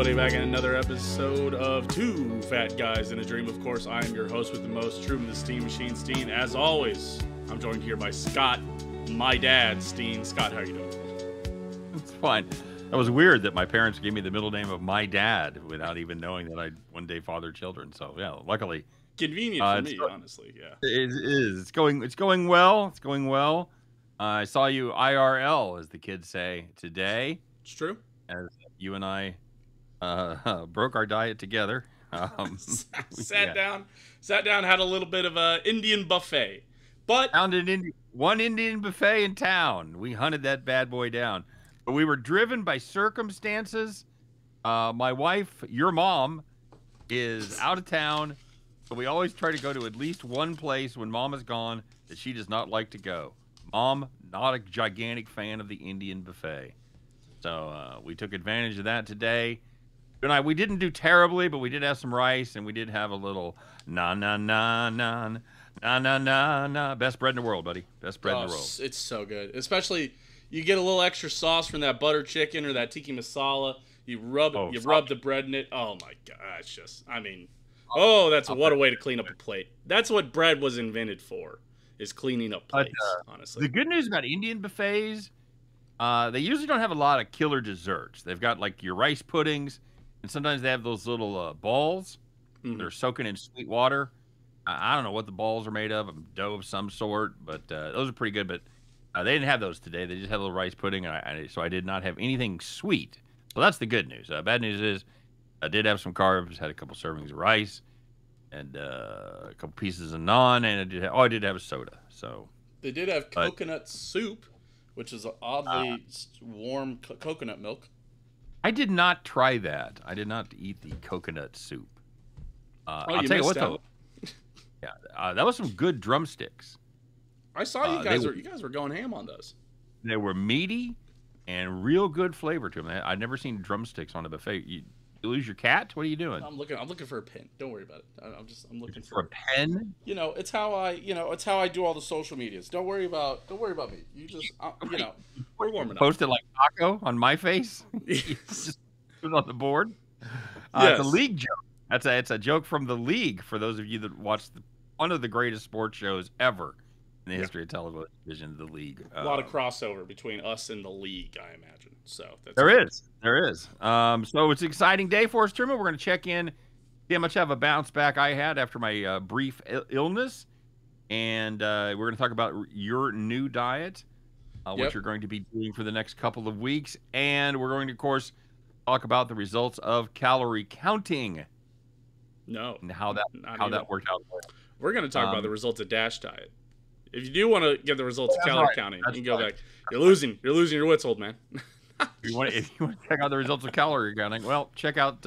everybody, back in another episode of Two Fat Guys in a Dream. Of course, I am your host with the most, Truman the Steam Machine Steen. As always, I'm joined here by Scott, my dad, Steen. Scott, how are you doing? It's fine. That was weird that my parents gave me the middle name of my dad without even knowing that I'd one day father children. So yeah, luckily. Convenient for me, honestly. Yeah. It is. It's going well. It's going well. I saw you IRL, as the kids say, today. It's true. As you and I broke our diet together. Sat down, had a little bit of a Indian buffet. But found one Indian buffet in town. We hunted that bad boy down. But we were driven by circumstances. My wife, your mom, is out of town. So we always try to go to at least one place when Mom is gone that she does not like to go. Mom, not a gigantic fan of the Indian buffet. So we took advantage of that today. We didn't do terribly, but we did have some rice, and we did have a little na-na-na-na. Best bread in the world, buddy. Best bread in the world. It's so good. Especially, you get a little extra sauce from that butter chicken or that tiki masala. You rub the bread in it. Oh, my gosh. What a way to clean up a plate. That's what bread was invented for, is cleaning up plates, honestly. The good news about Indian buffets, they usually don't have a lot of killer desserts. They've got, like, your rice puddings, and sometimes they have those little balls. Mm-hmm. They're soaking in sweet water. I don't know what the balls are made of, dough of some sort, but those are pretty good. But they didn't have those today. They just had a little rice pudding, so I did not have anything sweet. So that's the good news. Bad news is I did have some carbs, had a couple servings of rice, and a couple pieces of naan, and I did have a soda. So they did have coconut soup, which is oddly warm coconut milk. I did not try that. I did not eat the coconut soup. I'll tell you what, though. Yeah, that was some good drumsticks. I saw you guys were going ham on those. They were meaty and real good flavor to them. I'd never seen drumsticks on a buffet. You lose your cat? What are you doing? I'm looking for a pin. Don't worry about it. I'm looking for a pen. It's how I do all the social medias. Don't worry about me. You just we're warming up. Post it like taco on my face. Just put it on the board. Yes. It's a league joke. It's a joke from the league for those of you that watch one of the greatest sports shows ever in the history of television, the league. A lot of crossover between us and the league, I imagine. So there is. So it's an exciting day for us, Truman. We're going to check in, see how much of a bounce back I had after my brief illness, and we're going to talk about your new diet, what you're going to be doing for the next couple of weeks, and we're going to, of course, talk about the results of calorie counting. No, and how that worked out. We're going to talk about the results of D.A.S.H diet. If you do want to get the results of calorie counting, you can go back. You're losing your wits, old man. If you want to check out the results of calorie counting, well, check out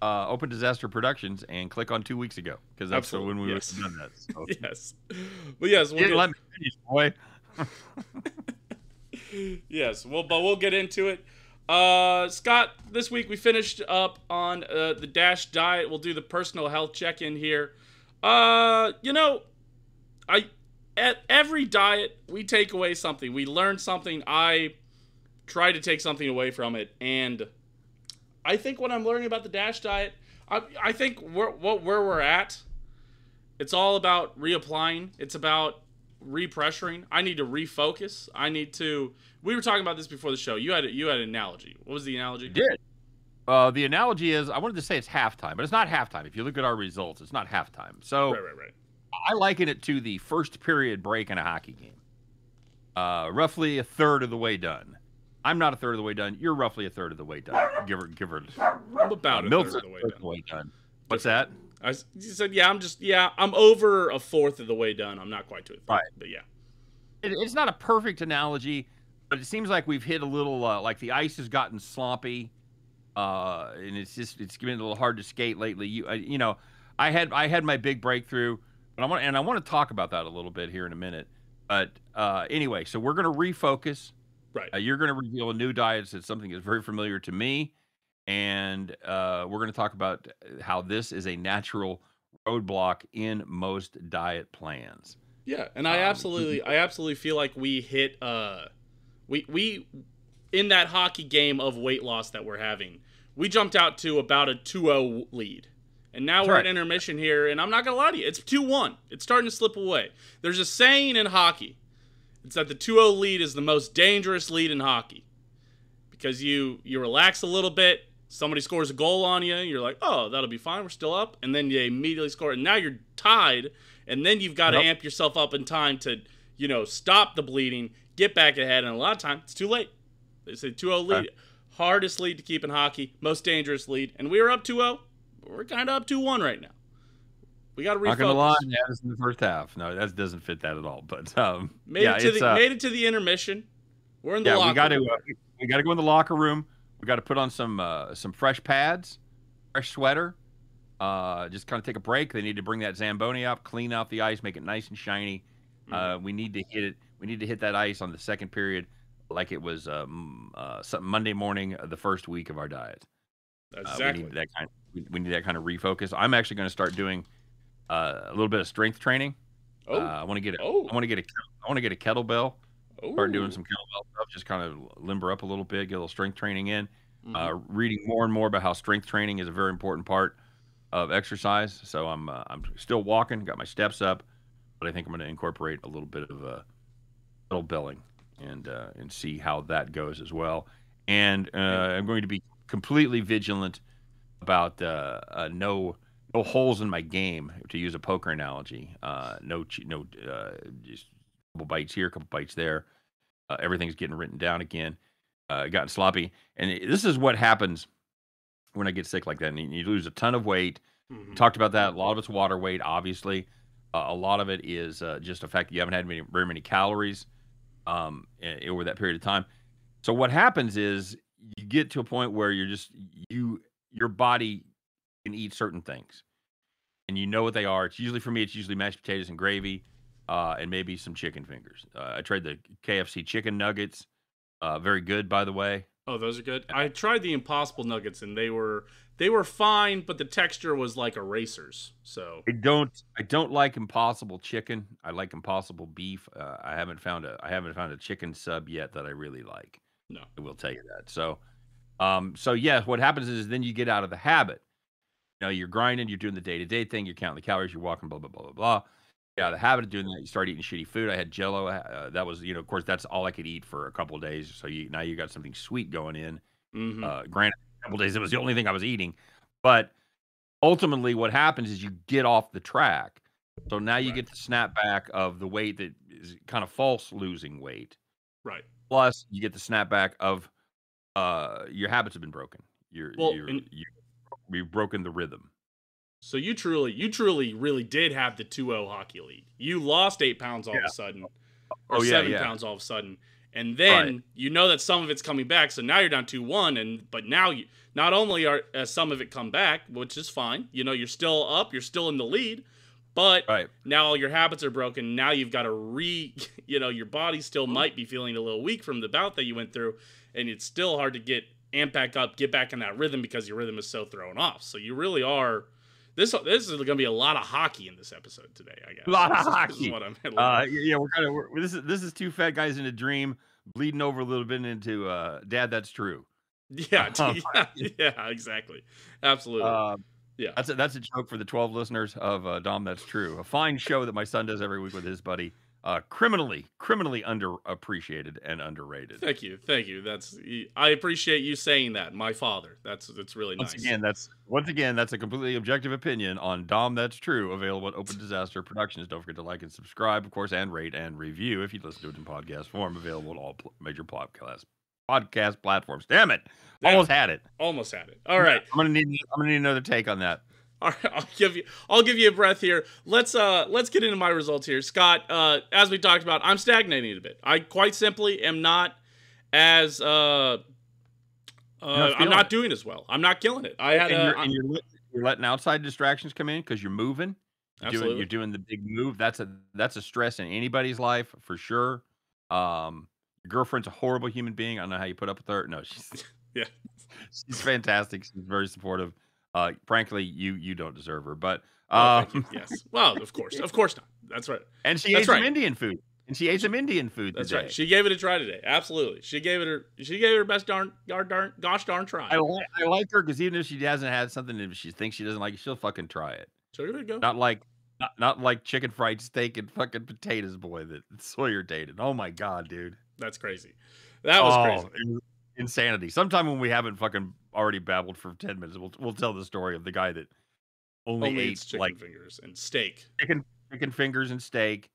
Open Disaster Productions and click on 2 weeks ago, because that's when we would have done that. So. Yes, but yes, let me finish, boy. Yes, but we'll get into it. Scott, this week we finished up on the D.A.S.H diet. We'll do the personal health check-in here. At every diet, we take away something. We learn something. I try to take something away from it. And I think what I'm learning about the D.A.S.H diet, I think where we're at, it's all about reapplying. It's about repressuring. I need to refocus. We were talking about this before the show. You had an analogy. What was the analogy? I did. The analogy is, I wanted to say it's halftime, but it's not halftime. If you look at our results, it's not halftime. So right. I liken it to the first period break in a hockey game. Roughly a third of the way done. I'm not a third of the way done. You're roughly a third of the way done. Give her. I'm about a third of the way done. What's that? You said, I'm over a fourth of the way done. I'm not quite to it. Right. But yeah. It's not a perfect analogy, but it seems like we've hit a little, like the ice has gotten sloppy, and it's getting a little hard to skate lately. I had my big breakthrough, but I want to talk about that a little bit here in a minute. But anyway, so we're going to refocus. Right. You're going to reveal a new diet. It's something that's very familiar to me, and we're going to talk about how this is a natural roadblock in most diet plans. Yeah, and I absolutely feel like we hit we in that hockey game of weight loss that we're having, we jumped out to about a 2-0 lead. And now we're at intermission here, and I'm not going to lie to you. It's 2-1. It's starting to slip away. There's a saying in hockey. It's that the 2-0 lead is the most dangerous lead in hockey. Because you relax a little bit, somebody scores a goal on you, you're like, oh, that'll be fine, we're still up. And then you immediately score, and now you're tied, and then you've got to amp yourself up in time to, stop the bleeding, get back ahead, and a lot of times, it's too late. They say 2-0 lead. Hardest lead to keep in hockey, most dangerous lead. And we were up 2-0. We're kind of up 2-1 right now. We got to refocus. Not gonna lie, that was in the first half. No, that doesn't fit that at all. But made it to the intermission. We're in the locker room. We got to go in the locker room. We got to put on some fresh pads, fresh sweater. Just kind of take a break. They need to bring that Zamboni up, clean out the ice, make it nice and shiny. We need to hit it. We need to hit that ice on the second period, like it was Monday morning of the first week of our diet. Exactly. We need that kind of refocus. I'm actually going to start doing a little bit of strength training. I want to get a kettlebell. Start doing some kettlebell stuff. Just kind of limber up a little bit, get a little strength training in. Reading more and more about how strength training is a very important part of exercise. So I'm still walking, got my steps up, but I think I'm going to incorporate a little bit of kettlebelling and see how that goes as well. And I'm going to be completely vigilant about no holes in my game, to use a poker analogy. Just a couple bites here, a couple bites there. Everything's getting written down again. Gotten sloppy, and this is what happens when I get sick like that. And you lose a ton of weight. We talked about that. A lot of it's water weight, obviously. A lot of it is just the fact that you haven't had very many calories over that period of time. So what happens is you get to a point where your body can eat certain things, and you know what they are. It's usually mashed potatoes and gravy, and maybe some chicken fingers. I tried the KFC chicken nuggets. Very good, by the way. Oh, those are good. I tried the Impossible nuggets, and they were fine, but the texture was like erasers. So I don't like Impossible chicken. I like Impossible beef. I haven't found a chicken sub yet that I really like. No, I will tell you that. So yeah, what happens is then you get out of the habit. You're grinding, you're doing the day-to-day thing, you're counting the calories, you're walking, blah blah blah blah blah. Yeah, the habit of doing that, you start eating shitty food. I had Jell-O. That was, of course, that's all I could eat for a couple of days. So now you got something sweet going in. Granted, a couple of days it was the only thing I was eating, but ultimately, what happens is you get off the track. So now you get the snapback of the weight that is kind of false losing weight. Right. Plus, you get the snapback of your habits have been broken. You've broken the rhythm. So you truly really did have the 2-0 hockey lead. You lost 8 pounds all of a sudden, or 7 pounds all of a sudden, and then you know that some of it's coming back. So now you're down 2-1, but now you not only are some of it come back, which is fine. You're still up, you're still in the lead, but now your habits are broken. Now you've got to your body still might be feeling a little weak from the bout that you went through, and it's still hard to get amped back up, get back in that rhythm because your rhythm is so thrown off. So you really are. This is going to be a lot of hockey in this episode today, I guess. A lot of hockey. This is what I'm this is two fat guys in a dream bleeding over a little bit into Dad, That's True. Yeah, yeah, exactly. Absolutely. Yeah. That's a joke for the 12 listeners of Dom, That's True. A fine show that my son does every week with his buddy. Criminally underappreciated and underrated. Thank you. I appreciate you saying that. My father. That's really nice. Once again, that's a completely objective opinion on Dom, That's True. Available at Open Disaster Productions. Don't forget to like and subscribe, of course, and rate and review if you listen to it in podcast form. Available at all major podcast platforms. Damn it! Almost had it. All right. I'm gonna need another take on that. All right, I'll give you a breath here. Let's get into my results here, Scott. As we talked about, I'm stagnating a bit. I quite simply am not as I'm not doing as well. I'm not killing it. You're letting outside distractions come in because you're moving. You're doing the big move. That's a stress in anybody's life for sure. Your girlfriend's a horrible human being. I don't know how you put up with her. No, she's fantastic. She's very supportive. Frankly, you don't deserve her, but thank you. Yes. Well, of course not. That's right. And she ate some Indian food. And she ate some Indian food That's today. right. She gave it a try today. Absolutely. She gave it her best gosh darn try. I like her because even if she hasn't had something that she thinks she doesn't like, she'll fucking try it. So there you go. Not like chicken fried steak and fucking potatoes, boy, that Sawyer dated. Oh my god, dude. That's crazy. That was crazy. Insanity. Sometime when we haven't fucking already babbled for 10 minutes, we'll tell the story of the guy that only ate chicken fingers and steak. Chicken fingers and steak.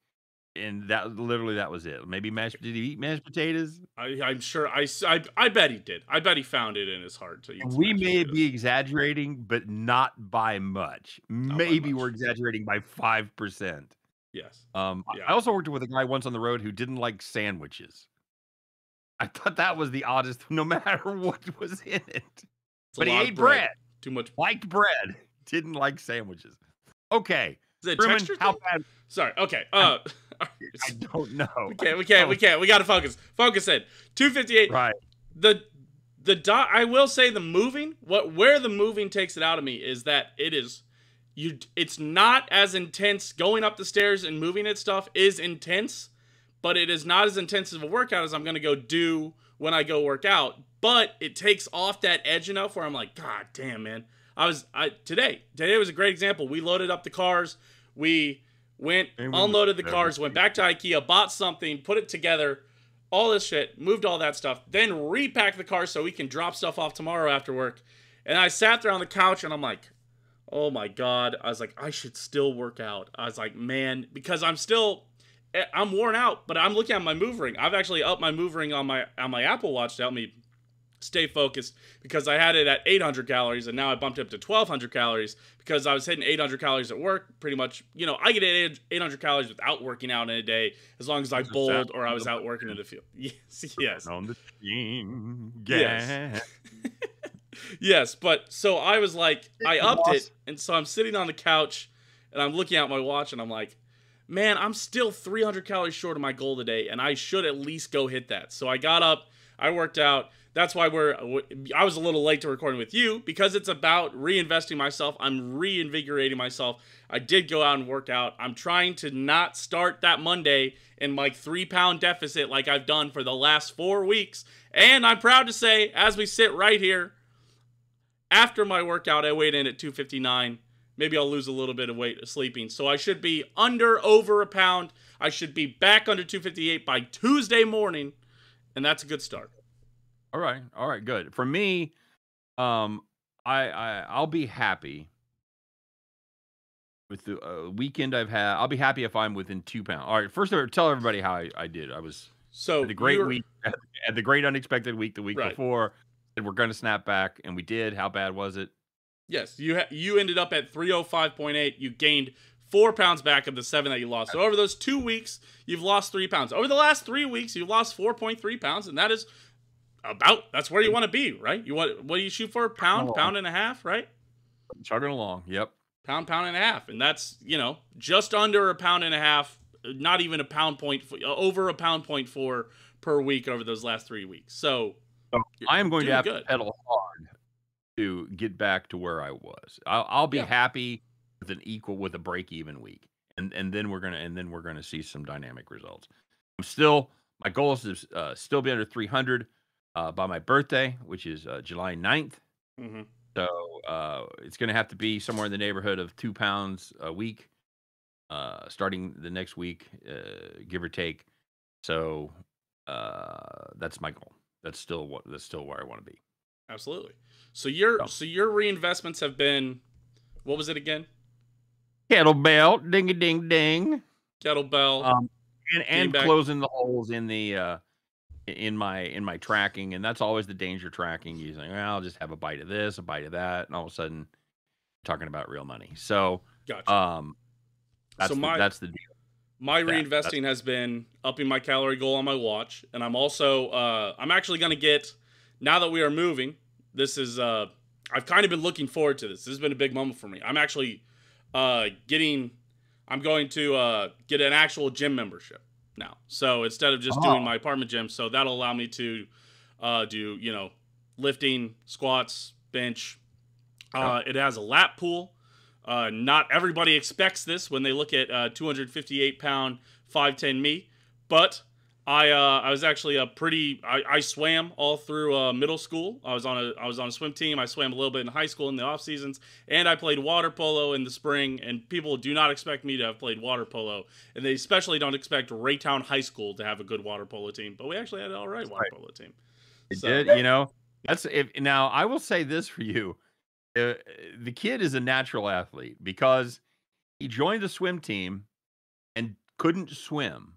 And that was it. Maybe did he eat mashed potatoes? I'm sure. I bet he did. I bet he found it in his heart to eat. We may be exaggerating, but not by much. Maybe we're exaggerating by 5%. Yes. I also worked with a guy once on the road who didn't like sandwiches. I thought that was the oddest, no matter what was in it. But he ate bread. Too much. Liked bread. Didn't like sandwiches. Okay. Is it Truman, texture how thing? bad? Sorry. Okay. I don't know. We can't. We got to focus. Focus in. 258. Right. I will say the moving. Where the moving takes it out of me is that it's not as intense. Going up the stairs and moving it stuff is intense, but it is not as intense of a workout as I'm going to go do when I go work out. But it takes off that edge enough where I'm like, God damn, man. Today was a great example. We loaded up the cars. We unloaded the cars, went back to IKEA, bought something, put it together, all this shit, moved all that stuff, then repacked the car so we can drop stuff off tomorrow after work. And I sat there on the couch and I'm like, oh my God. I was like, I should still work out. I was like, man, because I'm worn out, but I'm looking at my move ring. I've actually upped my move ring on my Apple Watch to help me stay focused because I had it at 800 calories and now I bumped it up to 1200 calories because I was hitting 800 calories at work pretty much. You know, I get 800 calories without working out in a day as long as I bowled or I was out working in the field. Yes. On the team. Yes. Yes, but so I was like, I upped it, and so I'm sitting on the couch and I'm looking at my watch and I'm like, man, I'm still 300 calories short of my goal today and I should at least go hit that. So I got up, I worked out. That's why I was a little late to recording with you because it's about reinvesting myself. I'm reinvigorating myself. I did go out and work out. I'm trying to not start that Monday in like 3-pound deficit like I've done for the last 4 weeks. And I'm proud to say, as we sit right here, after my workout, I weighed in at 259. Maybe I'll lose a little bit of weight sleeping. So I should be over a pound. I should be back under 258 by Tuesday morning. And that's a good start. All right, good. For me, I'll be happy with the weekend I've had. I'll be happy if I'm within 2 pounds. All right, first of all, tell everybody how I did. I was at the great week, at the great unexpected week the week before, and we're going to snap back, and we did. How bad was it? Yes, you ended up at 305.8. You gained 4 pounds back of the 7 that you lost. So over those 2 weeks, you've lost 3 pounds. Over the last 3 weeks, you've lost 4.3 pounds, and that is that's where you want to be, right? What do you shoot for? Pound and a half, right? Chugging along, yep. Pound and a half, and that's just under a pound and a half, not even over a pound point per week over those last 3 weeks. So I am going to have to pedal hard to get back to where I was. I'll be happy with a break-even week, and then we're gonna see some dynamic results. My goal is to still be under 300. By my birthday, which is July 9th. Mm-hmm. So it's going to have to be somewhere in the neighborhood of 2 pounds a week, starting the next week, give or take. So that's my goal. That's still where I want to be. Absolutely. So your reinvestments have been, what was it again? Kettlebell, ding a ding ding. Kettlebell. And closing the holes in the in my tracking, and that's always the danger tracking. You think, well, I'll just have a bite of this, a bite of that, and all of a sudden talking about real money. So gotcha. That's the deal. My reinvesting has been upping my calorie goal on my watch, and I'm also I'm actually going to get, now that we are moving, this is I've kind of been looking forward to this. This has been a big moment for me. I'm actually I'm going to get an actual gym membership now. So instead of just doing my apartment gym, so that'll allow me to do, lifting, squats, bench. It has a lap pool. Not everybody expects this when they look at 258-pound 5'10" me, I was actually I swam all through middle school. I was on a swim team. I swam a little bit in high school in the off seasons, and I played water polo in the spring. And people do not expect me to have played water polo, and they especially don't expect Raytown High School to have a good water polo team. But we actually had an all right water polo team. It did, you know. That's if now I will say this for you. The kid is a natural athlete because he joined the swim team and couldn't swim.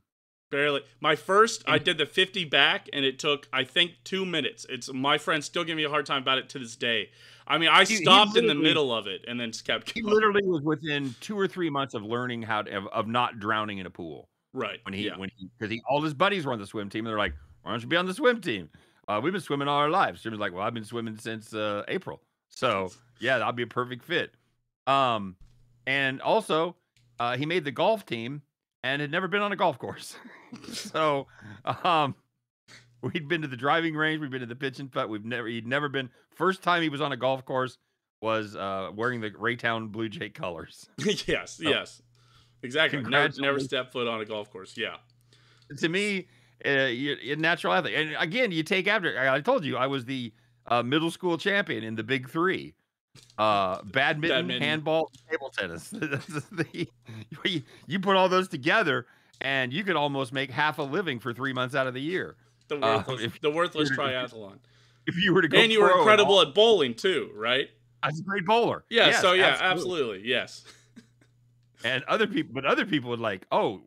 Barely. I did the 50 back, and it took, I think, 2 minutes. My friends still give me a hard time about it to this day. I mean, I stopped in the middle of it and then just kept going. He literally was within 2 or 3 months of learning of not drowning in a pool. Right. Because all his buddies were on the swim team, and they're like, "Why don't you be on the swim team? We've been swimming all our lives." Jim's like, "Well, I've been swimming since April, so yeah, that'll be a perfect fit." And also, he made the golf team and had never been on a golf course. So, we'd been to the driving range, we've been to the pitch and putt. He'd never been. First time he was on a golf course was wearing the Raytown Blue Jay colors. Yes, exactly. Never stepped foot on a golf course. Yeah. To me, you're a natural athlete, and again, you take after. I told you I was the middle school champion in the Big Three. Badminton, handball, table tennis. You put all those together, and you could almost make half a living for 3 months out of the year. The worthless triathlon. If you were to go, and you were incredible at bowling too, right? I was a great bowler. Yeah. Yes, so yeah, absolutely, yes. And other people would like, oh,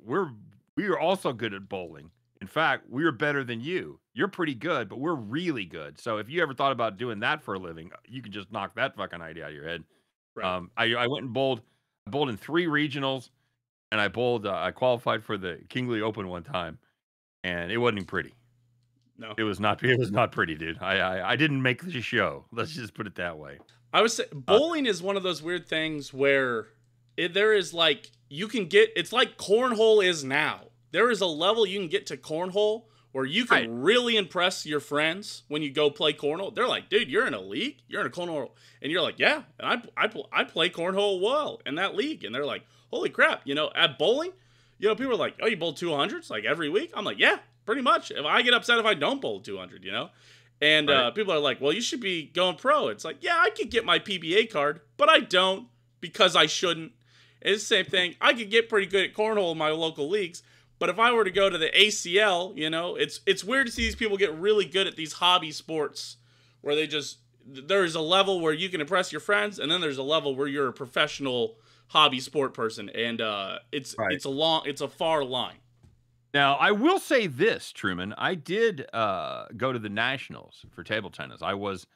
we are also good at bowling. In fact, we are better than you. You're pretty good, but we're really good. So if you ever thought about doing that for a living, you can just knock that fucking idea out of your head. Right. I went and bowled in 3 regionals, and I qualified for the Kingley Open one time, and it wasn't pretty. No, it was not pretty, dude. I didn't make the show. Let's just put it that way. I would say bowling is one of those weird things where there is like you can get. It's like cornhole is now. There is a level you can get to cornhole where you can really impress your friends when you go play cornhole. They're like, dude, you're in a league? You're in a cornhole. And you're like, yeah, and I play cornhole well in that league. And they're like, holy crap, at bowling, people are like, oh, you bowl 200s like every week? I'm like, yeah, pretty much. If I get upset if I don't bowl 200, And people are like, well, you should be going pro. It's like, yeah, I could get my PBA card, but I don't because I shouldn't. It's the same thing. I could get pretty good at cornhole in my local leagues. But if I were to go to the ACL, it's weird to see these people get really good at these hobby sports where there's a level where you can impress your friends, and then there's a level where you're a professional hobby sport person, and it's a far line. Now, I will say this, Truman. I did go to the nationals for table tennis. I was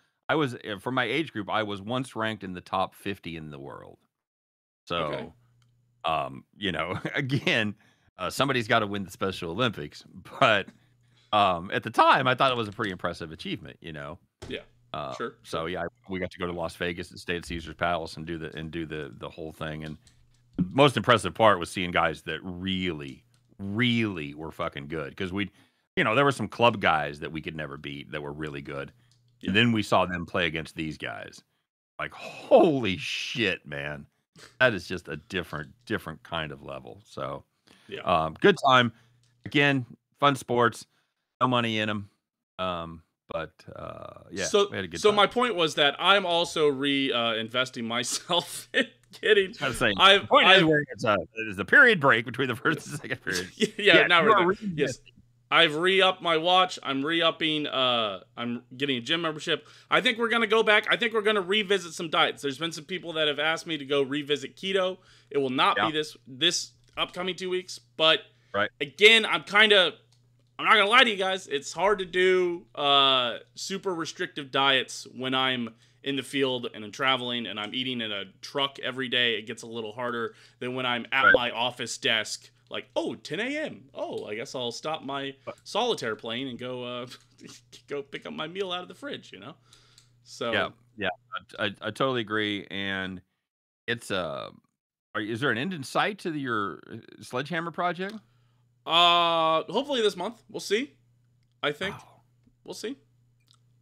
for my age group, I was once ranked in the top 50 in the world. So, again, somebody's got to win the Special Olympics, but at the time, I thought it was a pretty impressive achievement. Yeah, sure. So yeah, we got to go to Las Vegas and stay at Caesar's Palace and do the whole thing. And the most impressive part was seeing guys that really, really were fucking good, because there were some club guys that we could never beat that were really good. Yeah. And then we saw them play against these guys. Like, holy shit, man. That is just a different kind of level. So, yeah. Good time. Again, fun sports. No money in them. But yeah, we had a good time. My point was that I'm also investing myself in getting. I was saying, there's a period break between the first and second period. Yeah, now we're there. Yes. I've re-upped my watch. I'm re-upping. I'm getting a gym membership. I think we're going to go back. I think we're going to revisit some diets. There's been some people that have asked me to go revisit keto. It will not be this upcoming 2 weeks. But again, I'm not going to lie to you guys. It's hard to do super restrictive diets when I'm in the field and I'm traveling and I'm eating in a truck every day. It gets a little harder than when I'm at my office desk. Like, 10 a.m. Oh, I guess I'll stop my solitaire playing and go pick up my meal out of the fridge, So yeah, I totally agree. And it's is there an end in sight to your sledgehammer project? Hopefully this month. We'll see. I think we'll see.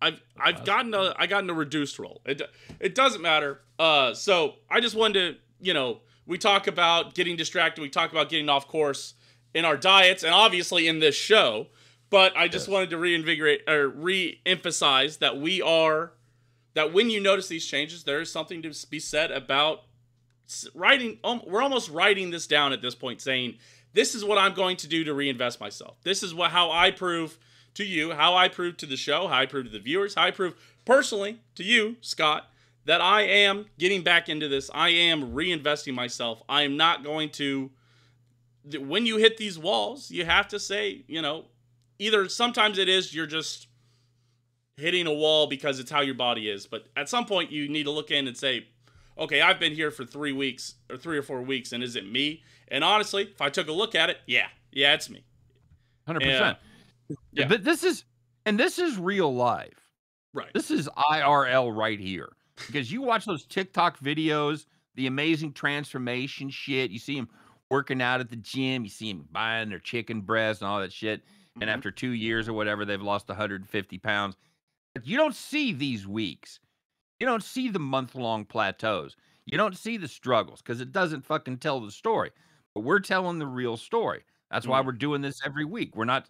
I've gotten a reduced role. It doesn't matter. So I just wanted to, we talk about getting distracted. We talk about getting off course. in our diets and obviously in this show. But I just wanted to reinvigorate or re-emphasize that that when you notice these changes, there is something to be said about writing. We're almost writing this down at this point, saying, this is what I'm going to do to reinvest myself. This is how I prove to you, how I prove to the show, how I prove to the viewers, how I prove personally to you, Scott, that I am getting back into this. I am reinvesting myself. I am not going to, when you hit these walls, you have to say, either sometimes it is you're just hitting a wall because it's how your body is. But at some point you need to look in and say, okay, I've been here for 3 weeks or 3 or 4 weeks, and is it me? And honestly, if I took a look at it, yeah, it's me. 100%. Yeah. But this is real life. Right. This is IRL right here. Because you watch those TikTok videos, the amazing transformation shit. You see them working out at the gym. You see them buying their chicken breast and all that shit. Mm-hmm. And after 2 years or whatever, they've lost 150 pounds. But you don't see these weeks. You don't see the month-long plateaus. You don't see the struggles because it doesn't fucking tell the story. But we're telling the real story. That's why we're doing this every week. We're not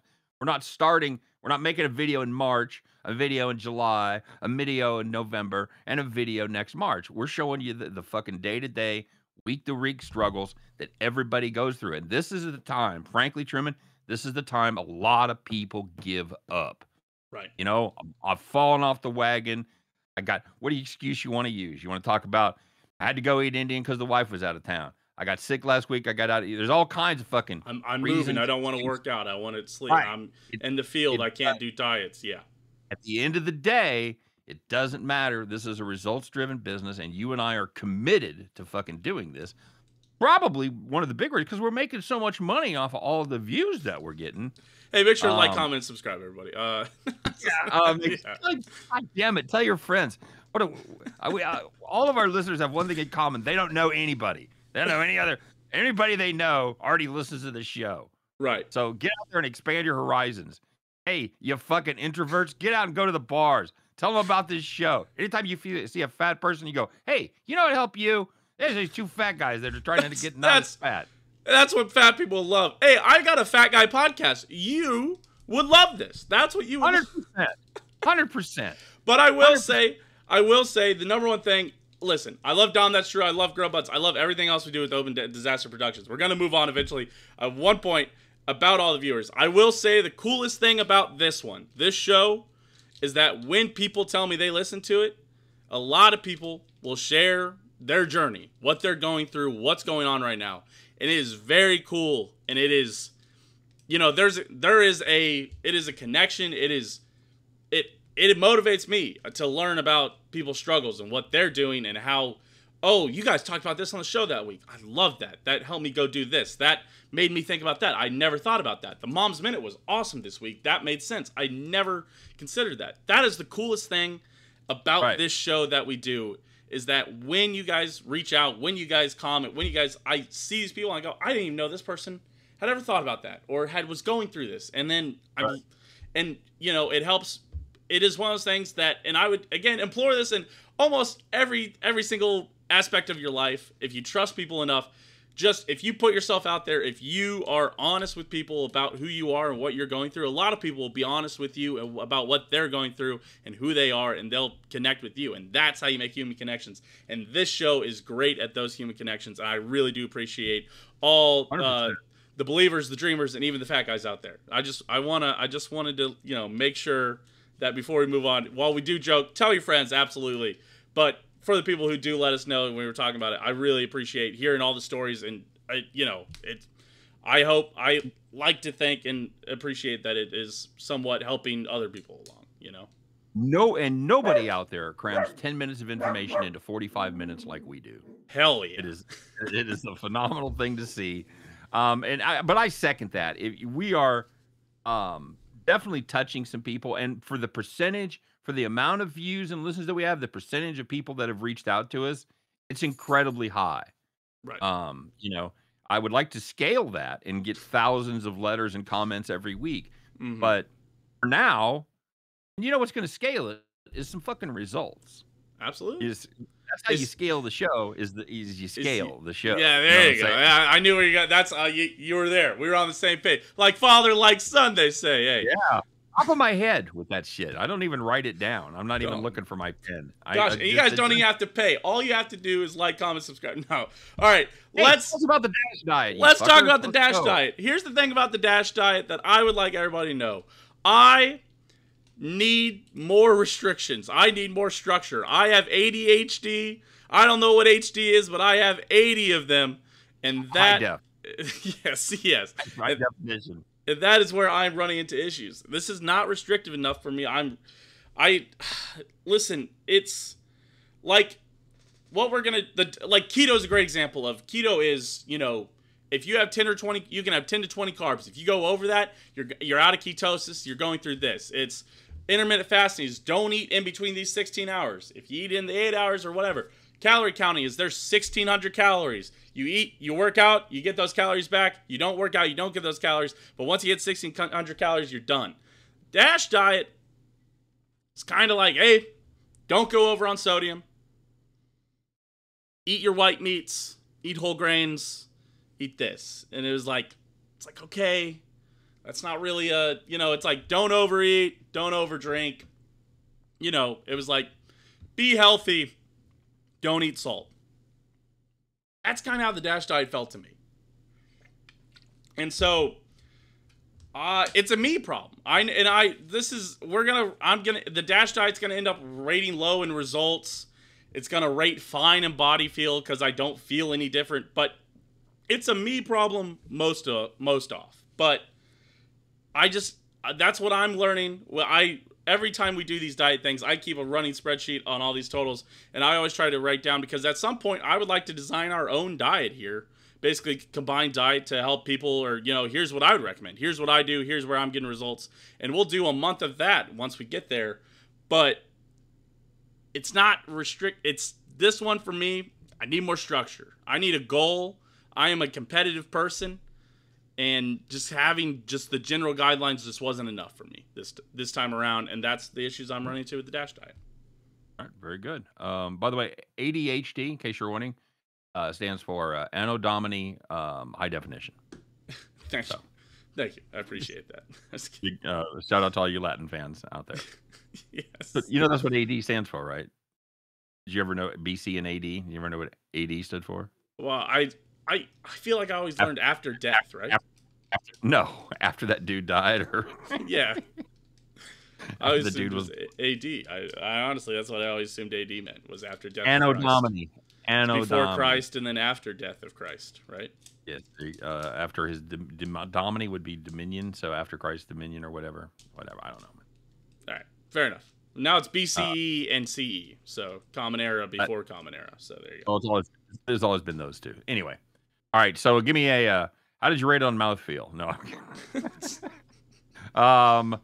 making a video in March, a video in July, a video in November, and a video next March. We're showing you the fucking day-to-day, week-to-week struggles that everybody goes through. And this is the time, frankly, Truman, this is the time a lot of people give up. Right. I've fallen off the wagon. What excuse you want to use? You want to talk about, I had to go eat Indian because the wife was out of town. I got sick last week. I got out. There's all kinds of fucking I'm moving. I don't want to work out. I want to sleep. Right. I'm in the field. I can't do diets. Yeah. At the end of the day, it doesn't matter. This is a results-driven business, and you and I are committed to fucking doing this. Probably one of the big reasons, because we're making so much money off of all of the views that we're getting. Hey, make sure to like, comment, and subscribe, everybody. God damn it. Tell your friends. All of our listeners have one thing in common. They don't know anybody. They don't know anybody they know already listens to the show. Right. So get out there and expand your horizons. Hey, you fucking introverts, get out and go to the bars. Tell them about this show. Anytime you see a fat person, you go, hey, you know what help you? There's these 2 fat guys that are trying to get not as fat. That's what fat people love. Hey, I got a fat guy podcast. You would love this. That's what you would 100%. 100%. But I will say the number one thing, listen, I love Dom, that's true. I love Grill Butts. I love everything else we do with Open Disaster Productions. We're going to move on eventually. At one point, about all the viewers. I will say the coolest thing about this show, is that when people tell me they listen to it, a lot of people will share their journey, what they're going through, what's going on right now. And it is very cool. And it is, there is a connection. It motivates me to learn about people's struggles and what they're doing and how, oh, you guys talked about this on the show that week. I love that. That helped me go do this. That made me think about that. I never thought about that. The Mom's Minute was awesome this week. That made sense. I never considered that. That is the coolest thing about this show that we do, is that when you guys reach out, when you guys comment, I see these people and I go, I didn't even know this person had ever thought about that or was going through this. And then it helps. It is one of those things that, and I would, again, implore this in almost every single aspect of your life. If you trust people enough, if you put yourself out there, if you are honest with people about who you are and what you're going through, a lot of people will be honest with you about what they're going through and who they are, and they'll connect with you. And that's how you make human connections. And this show is great at those human connections. And I really do appreciate all the believers, the dreamers, and even the fat guys out there. I just wanted to, make sure that before we move on, while we do joke, tell your friends, absolutely. But for the people who do let us know when we were talking about it, I really appreciate hearing all the stories. And, I like to think and appreciate that it is somewhat helping other people along, Nobody out there crams 10 minutes of information into 45 minutes like we do. Hell yeah. It is a phenomenal thing to see. But I second that. We are definitely touching some people, and for the amount of views and listens that we have, the percentage of people that have reached out to us, it's incredibly high. Right. I would like to scale that and get thousands of letters and comments every week. Mm-hmm. But for now, what's going to scale it is some fucking results. Absolutely. That's how you scale the show. Is you scale the show? Yeah, there you go. I knew where you got. That's you were there. We were on the same page. Like father, like son. They say. Hey. Yeah. Top of my head with that shit. I don't even write it down. I'm not even looking for my pen. Gosh, you guys don't even have to pay. All you have to do is like, comment, subscribe. No. All right. Let's talk about the D.A.S.H diet. Let's talk about the D.A.S.H diet. Here's the thing about the D.A.S.H diet that I would like everybody to know. I need more restrictions. I need more structure. I have ADHD. I don't know what HD is, but I have 80 of them. And that... High def. Yes. High definition. And that is where I'm running into issues. This is not restrictive enough for me. Listen, it's like what we're going to, like keto is a great example of. Keto is, if you have 10 or 20, you can have 10 to 20 carbs. If you go over that, you're out of ketosis. You're going through this. It's intermittent fasting is don't eat in between these 16 hours. If you eat in the 8 hours or whatever. Calorie counting is there's 1,600 calories. You eat, you work out, you get those calories back. You don't work out, you don't get those calories. But once you hit 1,600 calories, you're done. D.A.S.H diet is kind of like, hey, don't go over on sodium. Eat your white meats. Eat whole grains. Eat this. And it's like, okay, that's not really it's like, don't overeat, don't overdrink. It was like, be healthy. Don't eat salt. That's kind of how the D.A.S.H diet felt to me. And so, it's a me problem. The D.A.S.H diet's gonna end up rating low in results. It's gonna rate fine in body feel because I don't feel any different. But it's a me problem most off. But that's what I'm learning. Every time we do these diet things, I keep a running spreadsheet on all these totals, and I always try to write down because at some point I would like to design our own diet here. Basically, combined diet to help people, or, here's what I would recommend. Here's what I do. Here's where I'm getting results. And we'll do a month of that once we get there. But it's not it's this one for me. I need more structure. I need a goal. I am a competitive person. And just having the general guidelines just wasn't enough for me this time around, and that's the issues I'm running into with the D.A.S.H diet. All right, very good. By the way, ADHD, in case you're wondering, stands for Anno Domini High Definition. Thank you. I appreciate that. Shout out to all you Latin fans out there. Yes. But that's what AD stands for, right? Did you ever know BC and AD? You ever know what AD stood for? Well, I feel like I always learned after death, right? After that dude died, or yeah. I always assumed it was AD. I honestly, that's what I always assumed AD meant, was after death. Anno Domini. Before Christ and then after death of Christ, right? Yes. After his Domini would be dominion, so after Christ's dominion or whatever. I don't know. All right, fair enough. Now it's BCE and CE, so Common Era before Common Era. So there you go. Well, there's always been those two. Anyway, all right. So give me a. How did you rate it on mouthfeel? No. What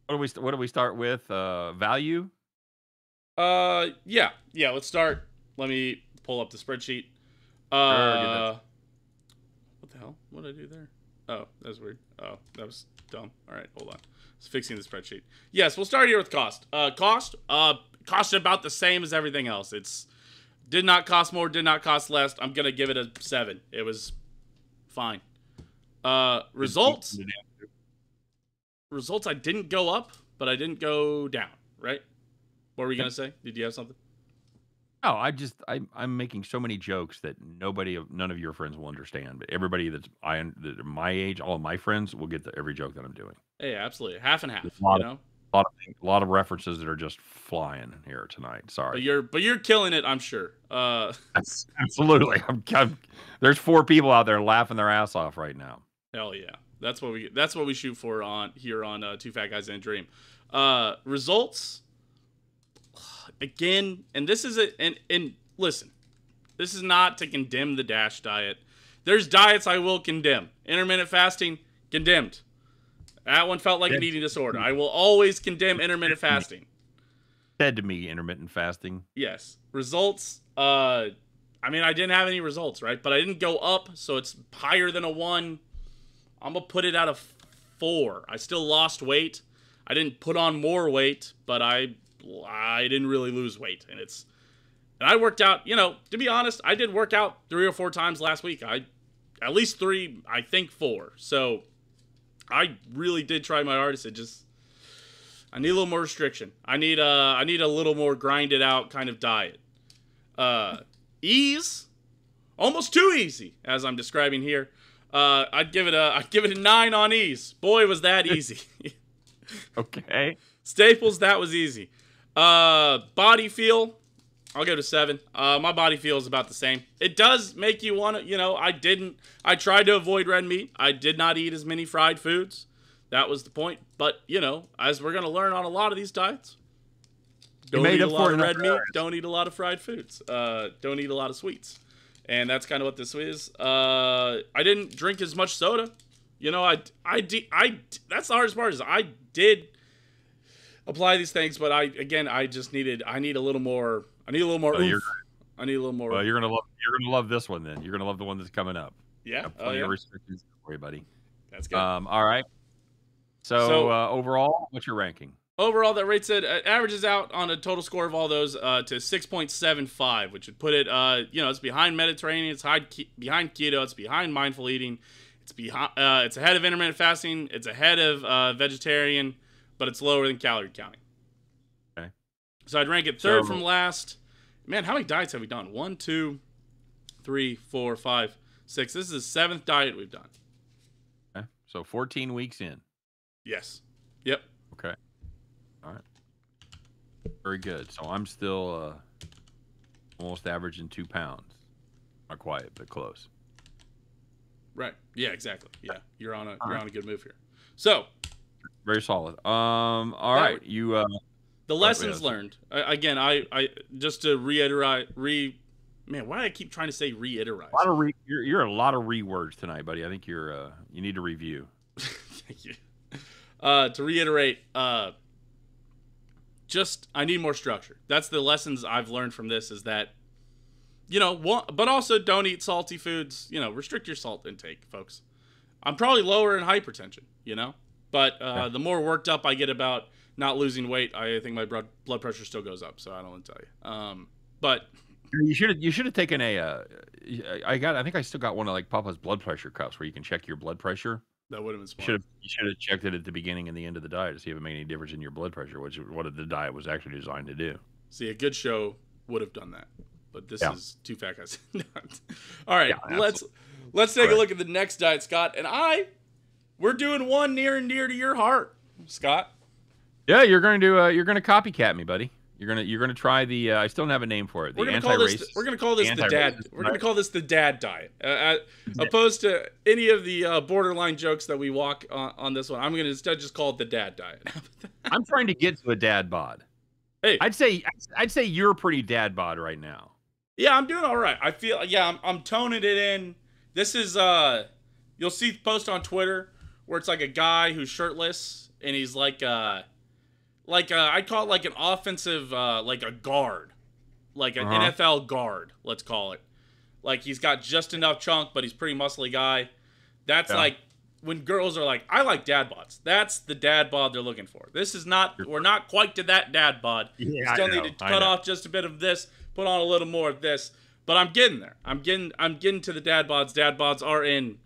do we start with? Value. Yeah. Let's start. Let me pull up the spreadsheet. What the hell? What did I do there? Oh, that was weird. Oh, that was dumb. All right, hold on. It's fixing the spreadsheet. Yes, we'll start here with cost. Cost about the same as everything else. It's did not cost more, did not cost less. I'm gonna give it a 7. It was fine. Results. Results. I didn't go up, but I didn't go down. Right? What were we gonna say? Did you have something? No, I'm making so many jokes that none of your friends will understand. But everybody that's my age, all of my friends will get every joke that I'm doing. Yeah, absolutely, half and half. A lot of references that are just flying here tonight. Sorry, but you're killing it. I'm sure. Absolutely. There's 4 people out there laughing their ass off right now. Hell yeah, that's what we shoot for on Two Fat Guys in a Dream. Results. Again, and this is and listen, this is not to condemn the D.A.S.H diet. There's diets I will condemn. Intermittent fasting, condemned. That one felt like an eating disorder. I will always condemn intermittent fasting. Said to me, intermittent fasting. Yes. Results, I didn't have any results, right? But I didn't go up, so it's higher than a 1. I'm going to put it at a 4. I still lost weight. I didn't put on more weight, but I didn't really lose weight, and And I worked out, to be honest, I did work out 3 or 4 times last week. At least 3, I think 4. So I really did try my hardest. I need a little more restriction. I need a little more grinded out kind of diet. Ease, almost too easy, as I'm describing here. I'd give it a 9 on ease. Boy, was that easy. Okay. Staples, that was easy. Body feel, I'll go to 7. My body feel is about the same. It does make you want to, I tried to avoid red meat. I did not eat as many fried foods. That was the point. But, as we're going to learn on a lot of these diets, don't eat a lot of red meat, don't eat a lot of fried foods, don't eat a lot of sweets. And that's kind of what this is. I didn't drink as much soda. That's the hardest part is I did apply these things, but I need a little more. I need a little more. I need a little more. Well, you're gonna love this one then. You're gonna love the one that's coming up. Yeah. Plenty of restrictions for you, buddy. That's good. All right. So overall, what's your ranking? Overall, that rates it averages out on a total score of all those to 6.75, which would put it, it's behind Mediterranean, it's behind keto, it's behind mindful eating, it's ahead of intermittent fasting, it's ahead of vegetarian, but it's lower than calorie counting. Okay. So I'd rank it third from last. Man, how many diets have we done? 1, 2, 3, 4, 5, 6. This is the 7th diet we've done. Okay. So 14 weeks in. Yes. Yep. Okay. All right. Very good. So I'm still almost averaging 2 pounds. Not quite, but close. Right. Yeah, exactly. Yeah. You're on a good move here. So very solid. All right. You the lessons learned. Again, I just to reiterate man, why do I keep trying to say reiterate? You're a lot of words tonight, buddy. I think you need to review. Thank you. To reiterate, I need more structure. That's the lessons I've learned from this is that, but also don't eat salty foods. Restrict your salt intake, folks. I'm probably lower in hypertension, but the more worked up I get about not losing weight, I think my blood pressure still goes up. So I don't want to tell you. But you should have taken I think I still got one of like Papa's blood pressure cups where you can check your blood pressure. That would have been smart. You should have checked it at the beginning and the end of the diet to see if it made any difference in your blood pressure, which is what the diet was actually designed to do. See, a good show would have done that, but this is too fat guys. All right, let's take a look at the next diet, Scott. And we're doing one near and dear to your heart, Scott. Yeah, you're going to copycat me, buddy. You're gonna try the. I still don't have a name for it. The anti-racist. We're gonna call this the dad. We're gonna call this the dad diet, opposed to any of the borderline jokes that we walk on this one. I'm gonna instead just call it the dad diet. I'm trying to get to a dad bod. Hey, I'd say you're pretty dad bod right now. Yeah, I'm doing all right. I feel I'm toning it in. This is you'll see the post on Twitter where it's like a guy who's shirtless and he's like I'd call it like an offensive, like a guard, like an NFL guard, let's call it. Like he's got just enough chunk, but he's a pretty muscly guy. That's like when girls are like, I like dad bods. That's the dad bod they're looking for. This is not, we're not quite to that dad bod. Yeah, still need to cut off just a bit of this, put on a little more of this. But I'm getting there. I'm getting to the dad bods. Dad bods are in,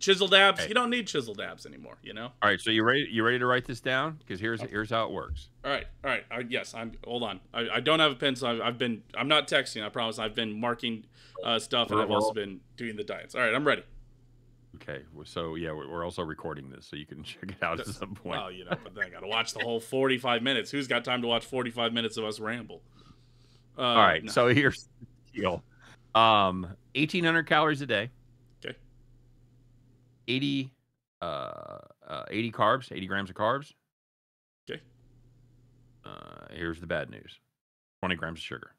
chiseled abs. Hey. You don't need chiseled abs anymore, All right, so you ready to write this down? Because here's how it works. All right. Yes, hold on. I don't have a pen, so I'm not texting. I promise. I've been marking stuff, and I've also been doing the diets. All right, I'm ready. Okay, so we're also recording this, so you can check it out at some point. Well, but then I got to watch the whole 45 minutes. Who's got time to watch 45 minutes of us ramble? All right, so here's the deal. 1,800 calories a day. Okay. 80 carbs, 80 grams of carbs. Okay. Here's the bad news. 20 grams of sugar.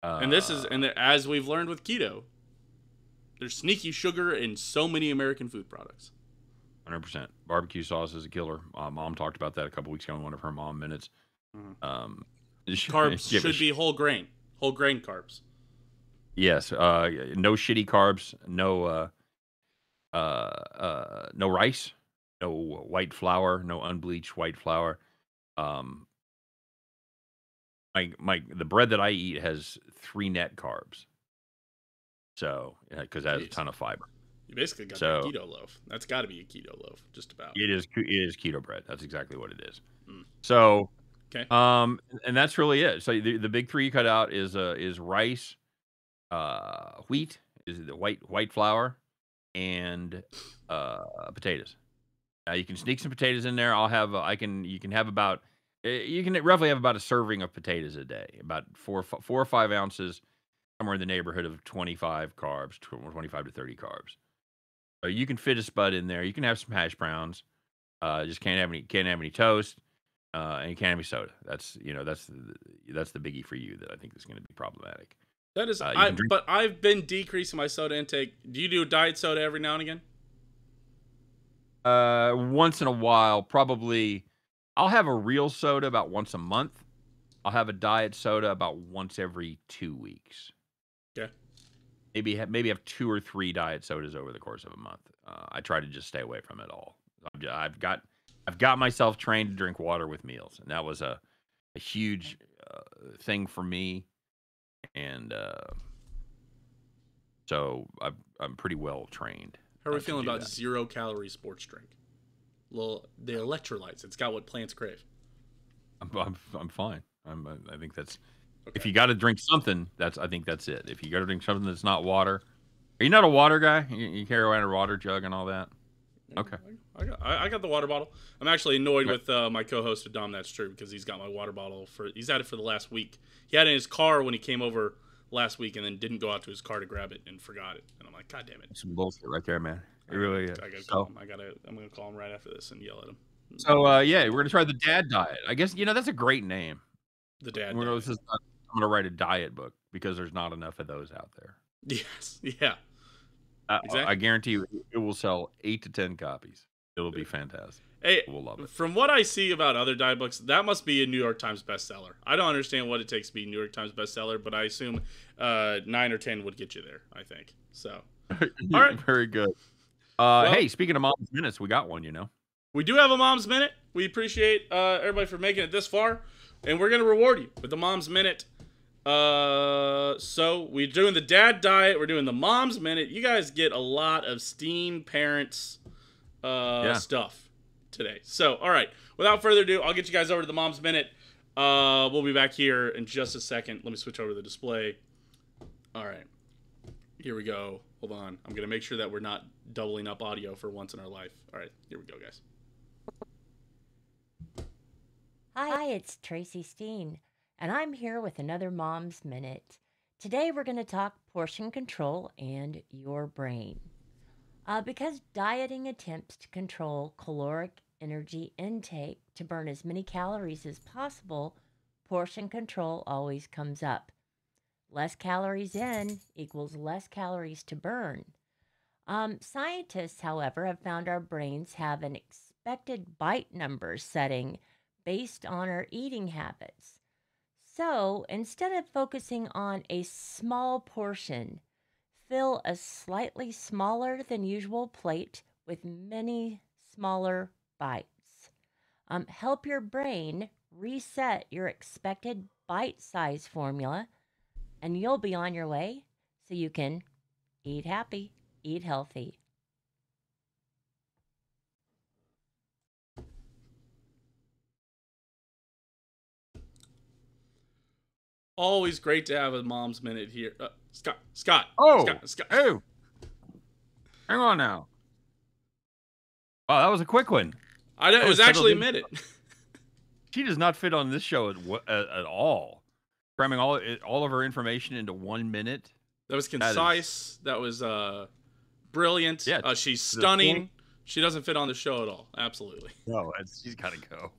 And as we've learned with keto, there's sneaky sugar in so many American food products. 100%. Barbecue sauce is a killer. Mom talked about that a couple weeks ago in one of her mom minutes. Mm-hmm. Carbs should be whole grain carbs. Yes. No shitty carbs. No rice. No white flour. No unbleached white flour. the bread that I eat has 3 net carbs. So, because that has a ton of fiber. You basically got So, that keto loaf. That's got to be a keto loaf, just about. it is keto bread. That's exactly what it is. Mm. So, Okay. and that's really it. So the big 3 you cut out is rice, wheat, is the white flour, and potatoes. You can sneak some potatoes in there. You can have about you can roughly have about a serving of potatoes a day, about 4 or 5 ounces, somewhere in the neighborhood of 25 carbs, 25 to 30 carbs. So you can fit a spud in there. You can have some hash browns. Just can't have any toast, and you can't have any soda. That's that's the biggie for you that I think is going to be problematic. That is, You can drink. but I've been decreasing my soda intake. Do you do diet soda every now and again? Once in a while, probably. I'll have a real soda about once a month. I'll have a diet soda about once every 2 weeks. Okay. Maybe have 2 or 3 diet sodas over the course of a month. I try to just stay away from it all. I've got myself trained to drink water with meals, and that was a huge thing for me. And so I'm pretty well trained. How are we feeling about 0-calorie sports drink? The electrolytes. It's got what plants crave. I'm fine. I think that's okay. If you got to drink something, I think that's it. If you got to drink something that's not water, are you not a water guy? You carry around a water jug and all that? Okay. I got the water bottle. I'm actually annoyed with my co-host Dom. That's true, because he's got my water bottle he's had it for the last week. He had it in his car when he came over last week, and then didn't go out to his car to grab it and forgot it. And I'm like, God damn it! That's some bullshit right there, man. It really is. I gotta call him. I'm gonna call him right after this and yell at him. So yeah, we're gonna try the Dad diet. I guess that's a great name. The Dad. I'm gonna write a diet book because there's not enough of those out there. Yes. Yeah. Exactly. I guarantee you, it will sell 8 to 10 copies. It'll be fantastic. Hey, we'll love it. From what I see about other diet books, that must be a New York Times bestseller. I don't understand what it takes to be a New York Times bestseller, but I assume 9 or 10 would get you there, I think. So, all right. Very good. Hey, speaking of Mom's Minutes, we got one, We do have a Mom's Minute. We appreciate everybody for making it this far, and we're going to reward you with the Mom's Minute. So we're doing the Dad diet. We're doing the Mom's Minute. You guys get a lot of STEAM parents stuff today. So, all right. Without further ado, I'll get you guys over to the Mom's Minute. We'll be back here in just a second. Let me switch over to the display. All right. Here we go. Hold on. I'm going to make sure that we're not doubling up audio for once in our life. All right. Here we go, guys. Hi, it's Tracy Steen, and I'm here with another Mom's Minute. Today we're going to talk portion control and your brain. Because dieting attempts to control caloric energy intake to burn as many calories as possible, portion control always comes up. Less calories in equals less calories to burn. Scientists, however, have found our brains have an expected bite number setting based on our eating habits. So instead of focusing on a small portion, fill a slightly smaller than usual plate with many smaller bites. Help your brain reset your expected bite size formula, and you'll be on your way so you can eat happy, eat healthy. Always great to have a Mom's Minute here. Scott. Oh, Scott. Hey. Hang on now. Oh, that was a quick one. I know, it was actually a minute. She does not fit on this show at all. Cramming all of her information into 1 minute. That was concise. That was brilliant. Yeah, she's stunning. She doesn't fit on the show at all. Absolutely. No, she's got to go.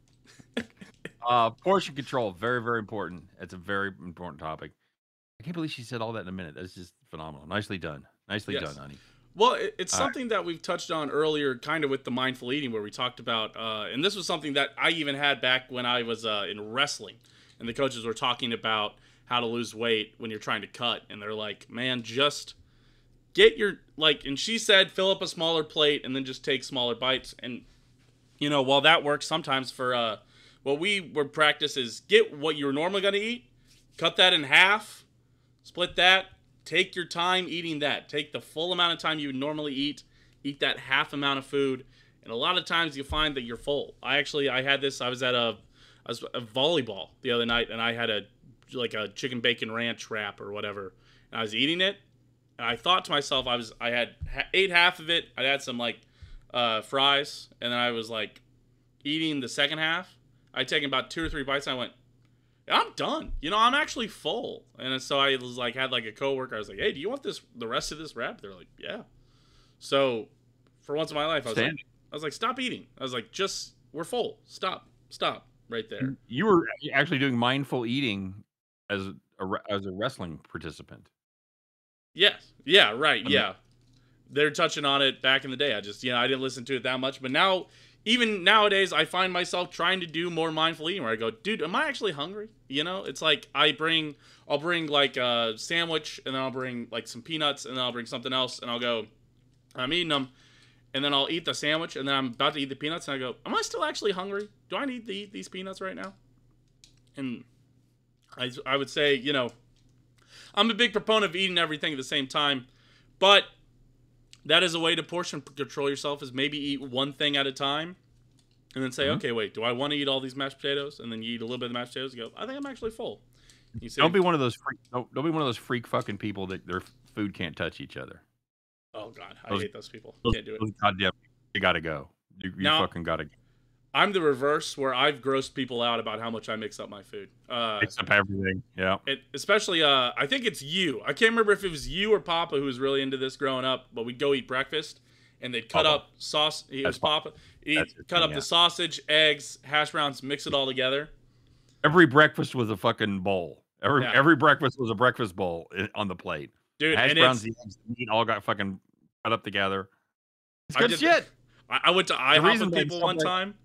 Portion control, very, very important. It's a very important topic. I can't believe she said all that in a minute. That's just phenomenal. Nicely done. Nicely done, honey. Well, it's something that we've touched on earlier, kind of with the mindful eating, where we talked about, and this was something that I even had back when I was in wrestling, and the coaches were talking about how to lose weight when you're trying to cut, and they're like, man, just get your, and she said, fill up a smaller plate and then just take smaller bites. And, while that works sometimes for what we would practice is get what you're normally going to eat, cut that in half, split that, take your time eating that. Take the full amount of time you would normally eat that half amount of food, and a lot of times you find that you're full. I had this, I was at a volleyball the other night, and I had a chicken bacon ranch wrap or whatever, and I was eating it, and I thought to myself, I had ate half of it, I had some fries, and then I was eating the second half. I'd taken about 2 or 3 bites, and I went, I'm done. I'm actually full. And so I was had a coworker. I was like, hey, do you want the rest of this wrap? They're like, yeah. So for once in my life, I was like, stop eating. I was like, we're full. Stop right there. You were actually doing mindful eating as a wrestling participant. Yes. Yeah. Right. Yeah. They're touching on it back in the day. I didn't listen to it that much, but now, even nowadays, I find myself trying to do more mindful eating where I go, dude, am I actually hungry? It's like I'll bring a sandwich, and then I'll bring some peanuts, and then I'll bring something else, and I'll go, I'm eating them, and then I'll eat the sandwich, and then I'm about to eat the peanuts, and I go, am I still actually hungry? Do I need to eat these peanuts right now? And I would say, I'm a big proponent of eating everything at the same time, but that is a way to portion control yourself, is maybe eat one thing at a time and then say, okay, wait, do I want to eat all these mashed potatoes? And then you eat a little bit of the mashed potatoes and go, I think I'm actually full. You say, don't be one of those freak fucking people that their food can't touch each other. Oh, God. I hate those people. Can't do it. Goddamn, you got to go. You fucking got to go. I'm the reverse, where I've grossed people out about how much I mix up my food. Mix up everything, yeah. Especially, I think it's you. I can't remember if it was you or Papa who was really into this growing up, but we'd go eat breakfast, and they'd cut up sauce. It was Papa. Cut up the sausage, eggs, hash browns, mix it all together. Every breakfast was a fucking bowl. Every breakfast was a breakfast bowl on the plate. Dude, hash browns, the eggs, the meat all got fucking cut up together. It's good shit. I went to IHOP with people one time.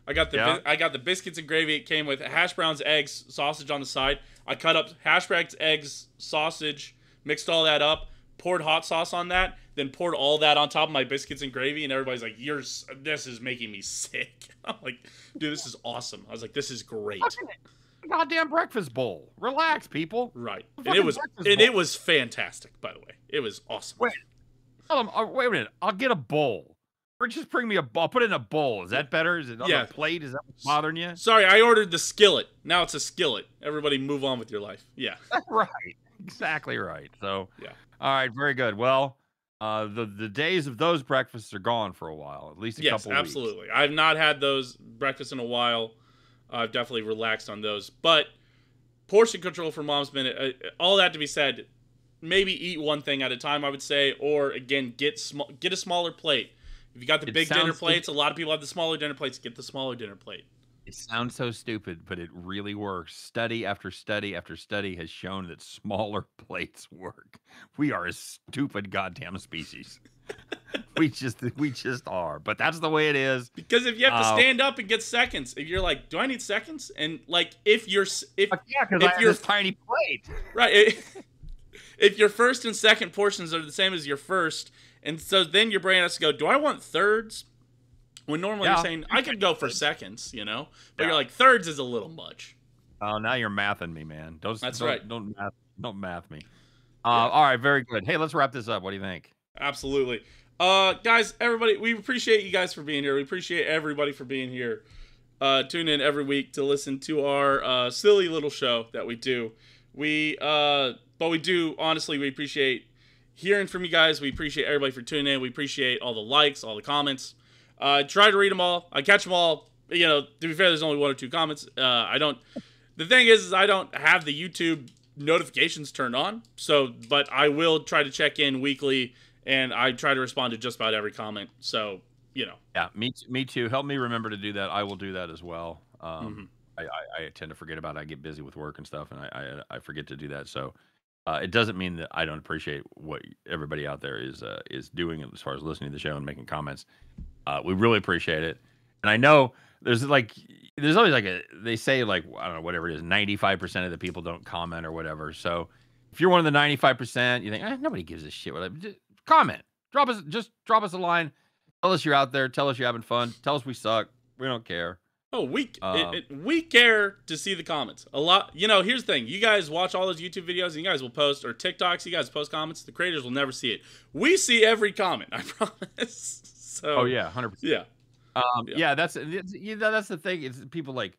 I got the biscuits and gravy. It came with hash browns, eggs, sausage on the side. I cut up hash browns, eggs, sausage, mixed all that up, poured hot sauce on that, then poured all that on top of my biscuits and gravy, and everybody's like, this is making me sick. I'm like, dude, this is awesome. I was like, this is great. Goddamn breakfast bowl. Relax, people. Right. And it was fantastic, by the way. It was awesome. Wait a minute. I'll get a bowl. Or just bring me a bowl. Put it in a bowl. Is that better? Is it on a plate? Is that what's bothering you? Sorry, I ordered the skillet. Now it's a skillet. Everybody move on with your life. Yeah. Right. Exactly right. So, yeah. All right. Very good. Well, the days of those breakfasts are gone for a while. At least a couple weeks. Absolutely. I've not had those breakfasts in a while. I've definitely relaxed on those. But portion control for Mom's Minute, all that to be said, maybe eat one thing at a time, I would say. Or, again, get a smaller plate. If you got the big dinner plates, a lot of people have the smaller dinner plates. Get the smaller dinner plate. It sounds so stupid, but it really works. Study after study after study has shown that smaller plates work. We are a stupid goddamn species. we just are. But that's the way it is. Because if you have to stand up and get seconds, if you're like, do I need seconds? And if you're this tiny plate, right? If your first and second portions are the same as your first. And so then your brain has to go, do I want thirds? When normally you're saying, I could go for seconds, But you're like, thirds is a little much. Oh, now you're mathing me, man. That's right. Don't math me. All right, very good. Hey, let's wrap this up. What do you think? Absolutely. Guys, everybody, we appreciate you guys for being here. We appreciate everybody for being here. Tune in every week to listen to our silly little show that we do. But we do, honestly, we appreciate hearing from you guys. We appreciate everybody for tuning in. We appreciate all the likes, all the comments. Try to read them all. I catch them all. To be fair, there's only 1 or 2 comments. The thing is I don't have the YouTube notifications turned on. But I will try to check in weekly, and I try to respond to just about every comment. So, Yeah, me too. Help me remember to do that. I will do that as well. I tend to forget about it. I get busy with work and stuff, and I forget to do that. So, it doesn't mean that I don't appreciate what everybody out there is doing as far as listening to the show and making comments. We really appreciate it. And I know there's always they say I don't know, whatever it is, 95% of the people don't comment or whatever. So if you're one of the 95%, you think, nobody gives a shit. Just comment. Drop us a line. Tell us you're out there. Tell us you're having fun. Tell us we suck. We don't care. Oh, we care to see the comments a lot. You know, here's the thing: you guys watch all those YouTube videos, and you guys will post, or TikToks. You guys post comments. The creators will never see it. We see every comment. I promise. So, Oh yeah, 100%. Yeah. Yeah, that's the thing. It's people like,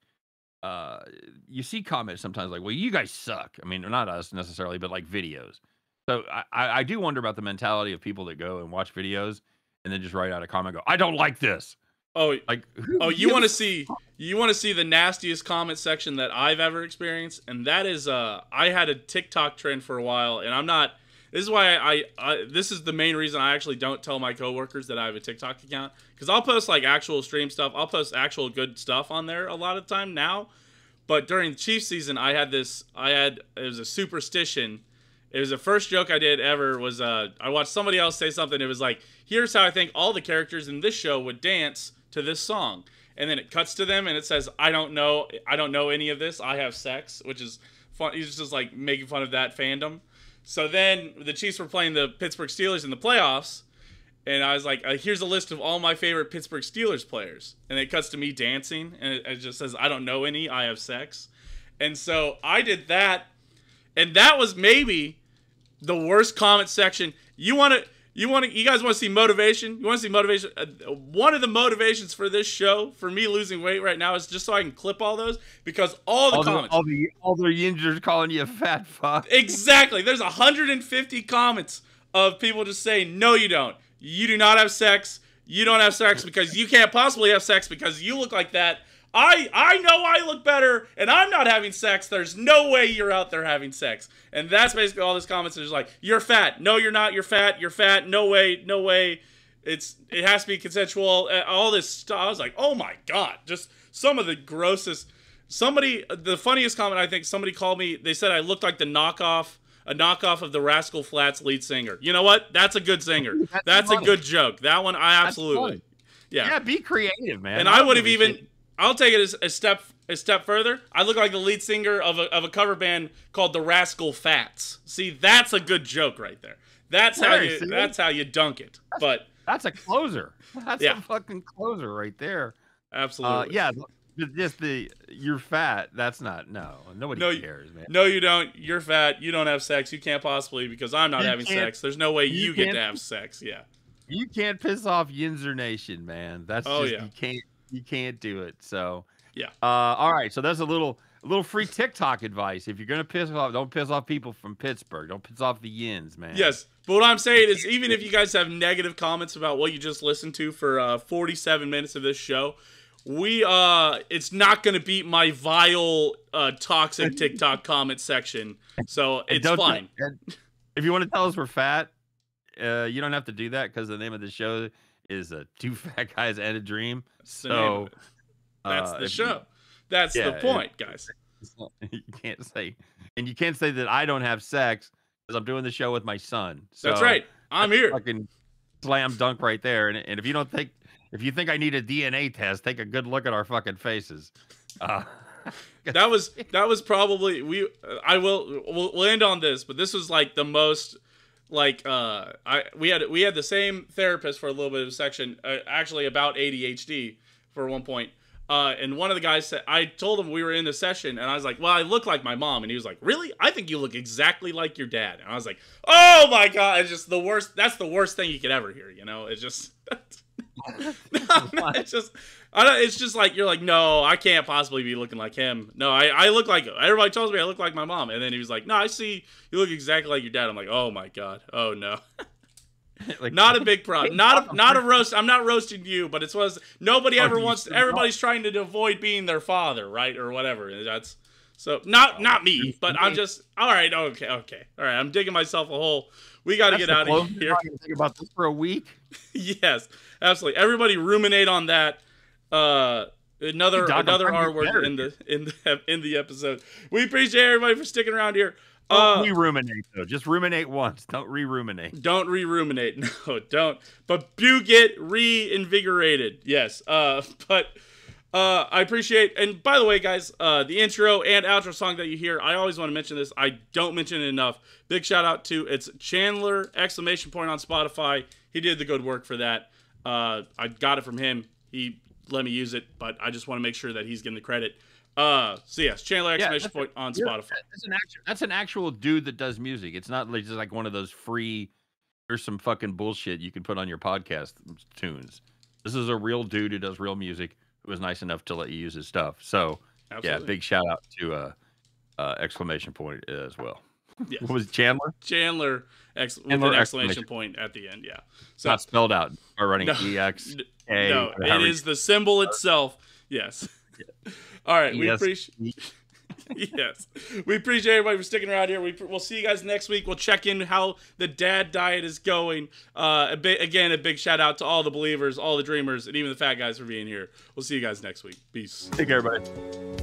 you see comments sometimes like, well, you guys suck. I mean, not us necessarily, but like videos. So I do wonder about the mentality of people that go and watch videos and then just write out a comment and go, I don't like this. Oh, Like, you want to see the nastiest comment section that I've ever experienced, and that is I had a TikTok trend for a while, and I'm not. This is why this is the main reason I actually don't tell my coworkers that I have a TikTok account, because I'll post like actual stream stuff. I'll post actual good stuff on there a lot of the time now. But during Chiefs season, it was a superstition. It was the first joke I did ever. Was I watched somebody else say something. It was like, here's how I think all the characters in this show would dance to this song, and then it cuts to them and it says, I don't know any of this. I have sex, which is fun. He's just like making fun of that fandom. So then the Chiefs were playing the Pittsburgh Steelers in the playoffs, and I was like, here's a list of all my favorite Pittsburgh Steelers players, and it cuts to me dancing, and it just says, I don't know any. I have sex. And so I did that, and that was maybe the worst comment section. You guys want to see motivation? You want to see motivation? One of the motivations for this show, for me losing weight right now, is just so I can clip all those, because all the comments, all the yingers calling you a fat fuck. Exactly. There's 150 comments of people just saying, no, you don't. You do not have sex. You don't have sex because you can't possibly have sex because you look like that. I know I look better, and I'm not having sex. There's no way you're out there having sex. And that's basically all this comments is like, you're fat. No, you're not. You're fat. You're fat. No way. No way. It has to be consensual. All this stuff. I was like, oh my God. Just some of the grossest. The funniest comment, I think, somebody called me. They said I looked like a knockoff of the Rascal Flatts lead singer. You know what? That's a good singer. That's a good joke. That one, I absolutely. Yeah, be creative, man. And I would have even. I'll take it a step further. I look like the lead singer of a cover band called the Rascal Fats. See, that's a good joke right there. That's how you dunk it. But that's a closer. That's a fucking closer right there. Absolutely. Yeah, just you're fat. That's not nobody cares, man. No, you don't. You're fat. You don't have sex. You can't possibly because I'm not having sex. There's no way you get to have sex. Yeah. You can't piss off Yinzer Nation, man. That's you can't do it. So yeah. All right. So that's a little free TikTok advice. If you're gonna piss off, don't piss off people from Pittsburgh. Don't piss off the Yins, man. Yes. But what I'm saying is, even if you guys have negative comments about what you just listened to for 47 minutes of this show, it's not gonna beat my vile, toxic TikTok comment section. So it's fine. If you want to tell us we're fat, you don't have to do that because the name of the show is Two Fat Guys and a Dream. So that's the show. That's the point, guys. You can't say that I don't have sex because I'm doing the show with my son. So that's right. I'm here. Fucking slam dunk right there. And if you think I need a DNA test, take a good look at our fucking faces. That was probably we'll end on this, but this was like the most. Like we had the same therapist for a little bit of a section, actually about ADHD for one point, and one of the guys said, I told him we were in the session, and I was like, well, I look like my mom, and he was like, really? I think you look exactly like your dad. And I was like, oh my God, it's just the worst. That's the worst thing you could ever hear. You know, it's just it's just like, you're like, no, I can't possibly be looking like him. No, I look like, everybody tells me I look like my mom. And then he was like, no, I see you look exactly like your dad. I'm like, oh my God. Oh no. Like, not a big problem. Not a roast. I'm not roasting you, but it's nobody ever wants, everybody's trying to avoid being their father, right? Or whatever. That's so not me, but I'm just, all right. Okay. All right. I'm digging myself a hole. We got to get out of here. Think about this for a week. Yes, absolutely. Everybody ruminate on that. Another R word in the episode. We appreciate everybody for sticking around here. Don't re-ruminate though. Just ruminate once. Don't re-ruminate. Don't re-ruminate. No, don't. But do get reinvigorated. Yes. But I appreciate. And by the way, guys, the intro and outro song that you hear, I always want to mention this. I don't mention it enough. Big shout out to Chandler ! On Spotify. He did the good work for that. I got it from him. He let me use it, but I just want to make sure that he's getting the credit. So yes, Chandler exclamation point on Spotify. That's an actual dude that does music. It's not like just like one of those free. There's some fucking bullshit you can put on your podcast tunes. This is a real dude who does real music who was nice enough to let you use his stuff. So Absolutely. yeah, big shout out to exclamation point as well. Yes. What was it, Chandler? Chandler with an exclamation point at the end. Yeah. So Not spelled out. Or running no, EX. No, it is the symbol itself. Yes. All right. We appreciate. Yes, we appreciate everybody for sticking around here. We'll see you guys next week. We'll check in how the dad diet is going. Again, a big shout out to all the believers, all the dreamers, and even the fat guys for being here. We'll see you guys next week. Peace. Take care, everybody.